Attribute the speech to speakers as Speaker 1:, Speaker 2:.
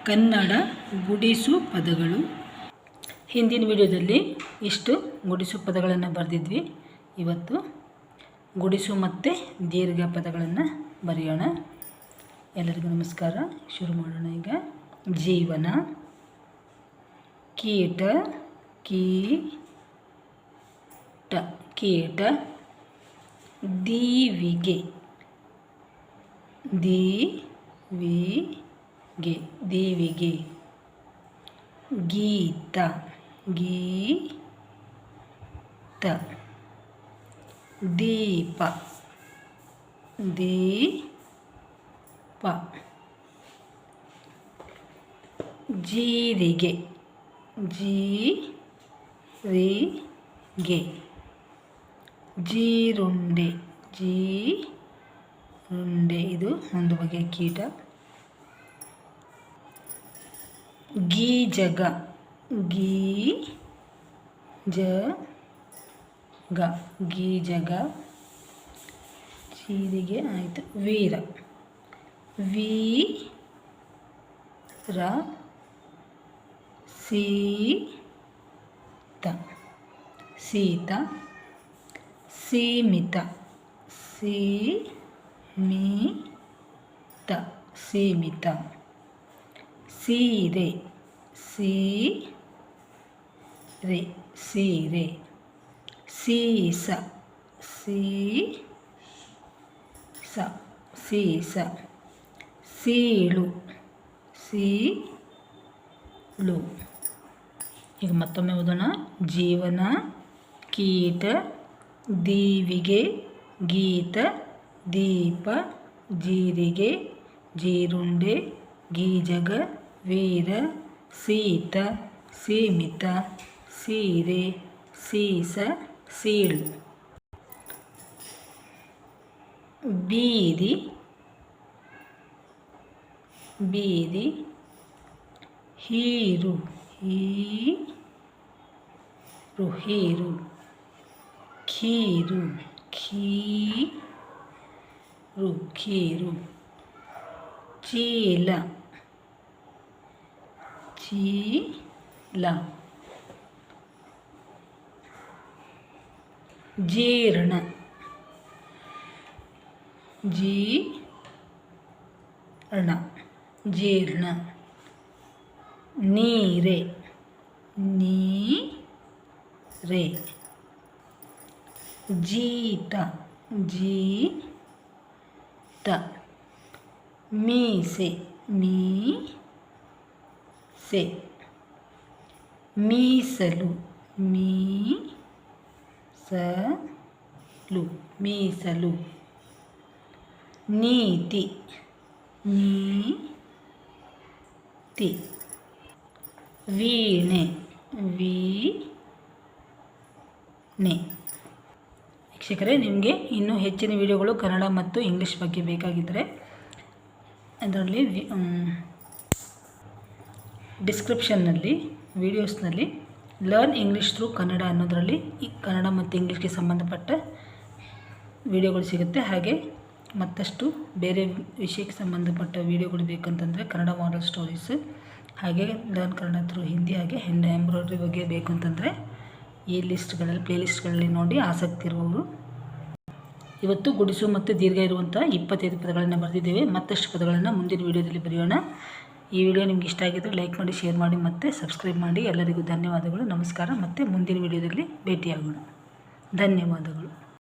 Speaker 1: ಕನ್ನಡ ಗುಡಿಸು ಪದಗಳು. ಹಿಂದಿನ ವಿಡಿಯೋದಲ್ಲಿ ಇಷ್ಟು ಗುಡಿಸು ಪದಗಳನ್ನು ಬರೆದಿದ್ವಿ. ಇವತ್ತು ಗುಡಿಸು ಮತ್ತು ದೀರ್ಘ ಪದಗಳನ್ನು ಬರೆಯೋಣ. ಎಲ್ಲರಿಗೂ ನಮಸ್ಕಾರ. ಶುರು ಮಾಡೋಣ. ಈಗ ಜೀವನ, ಕೀಟ, ಕೀಟ, ದೀವಿಗೆ, ದೀವಿಗೆ, ಗೀತ, ದೀಪ, ಜೀರಿಗೆ, ಜೀರುಂಡೆ, ಇದು ಒಂದು ಬಗೆಯ ಕೀಟ. ಗೀಜಗ, ಗೀಜಗ, ಜೀರಿಗೆ ಆಯಿತು. ವೀರ, ಸೀತ, ಸೀಮಿತ, ಸೀರೆ, ಸೀಸ, ಸೀಳು, ಈಗ ಮತ್ತೊಮ್ಮೆ ಓದೋಣ. ಜೀವನ, ಕೀಟ, ದೀವಿಗೆ, ಗೀತ, ದೀಪ, ಜೀರಿಗೆ, ಜೀರುಂಡೆ, ಗೀಜಗ, ವೀರ, ಸೀತ, ಸೀಮಿತ, ಸೀರೆ, ಸೀಸ, ಸೀಳು. ಬೀದಿ, ಹೀರು, ಖೀರು, ಚೀಲ, ಜೀರ್ಣ, ನೀರೆ, ಜೀತ, ಮೀಸೆ, ಮೀಸಲು, ನೀತಿ, ವೀಣೆ, ವೀಕ್ಷಕರೇ, ನಿಮಗೆ ಇನ್ನೂ ಹೆಚ್ಚಿನ ವಿಡಿಯೋಗಳು ಕನ್ನಡ ಮತ್ತು ಇಂಗ್ಲೀಷ್ ಬಗ್ಗೆ ಬೇಕಾಗಿದ್ದರೆ ಅದರಲ್ಲಿ ಡಿಸ್ಕ್ರಿಪ್ಷನ್ನಲ್ಲಿ ವಿಡಿಯೋಸ್ನಲ್ಲಿ ಲರ್ನ್ ಇಂಗ್ಲೀಷ್ ಥ್ರೂ ಕನ್ನಡ ಅನ್ನೋದರಲ್ಲಿ ಈ ಕನ್ನಡ ಮತ್ತು ಇಂಗ್ಲೀಷ್ಗೆ ಸಂಬಂಧಪಟ್ಟ ವಿಡಿಯೋಗಳು ಸಿಗುತ್ತೆ. ಹಾಗೆ ಮತ್ತಷ್ಟು ಬೇರೆ ವಿಷಯಕ್ಕೆ ಸಂಬಂಧಪಟ್ಟ ವಿಡಿಯೋಗಳು ಬೇಕಂತಂದರೆ ಕನ್ನಡ ಮಾಡೆಲ್ ಸ್ಟೋರೀಸ್, ಹಾಗೆ ಲರ್ನ್ ಕನ್ನಡ ಥ್ರೂ ಹಿಂದಿ, ಹಾಗೆ ಹ್ಯಾಂಡ್ ಎಂಬ್ರಾಯ್ಡ್ರಿ ಬಗ್ಗೆ ಬೇಕು ಅಂತಂದರೆ ಈ ಪ್ಲೇ ಲಿಸ್ಟ್ಗಳಲ್ಲಿ ನೋಡಿ ಆಸಕ್ತಿ ಇರುವವರು. ಇವತ್ತು ಗುಡಿಸು ಮತ್ತು ದೀರ್ಘ ಇರುವಂಥ 25 ಪದಗಳನ್ನು ಬರೆದಿದ್ದೇವೆ. ಮತ್ತಷ್ಟು ಪದಗಳನ್ನು ಮುಂದಿನ ವಿಡಿಯೋದಲ್ಲಿ ಬರೆಯೋಣ. ಈ ವಿಡಿಯೋ ನಿಮ್ಗೆ ಇಷ್ಟ ಆಗಿದ್ದರೆ ಲೈಕ್ ಮಾಡಿ, ಶೇರ್ ಮಾಡಿ ಮತ್ತು ಸಬ್ಸ್ಕ್ರೈಬ್ ಮಾಡಿ. ಎಲ್ಲರಿಗೂ ಧನ್ಯವಾದಗಳು. ನಮಸ್ಕಾರ. ಮತ್ತು ಮುಂದಿನ ವಿಡಿಯೋದಲ್ಲಿ ಭೇಟಿಯಾಗೋಣ. ಧನ್ಯವಾದಗಳು.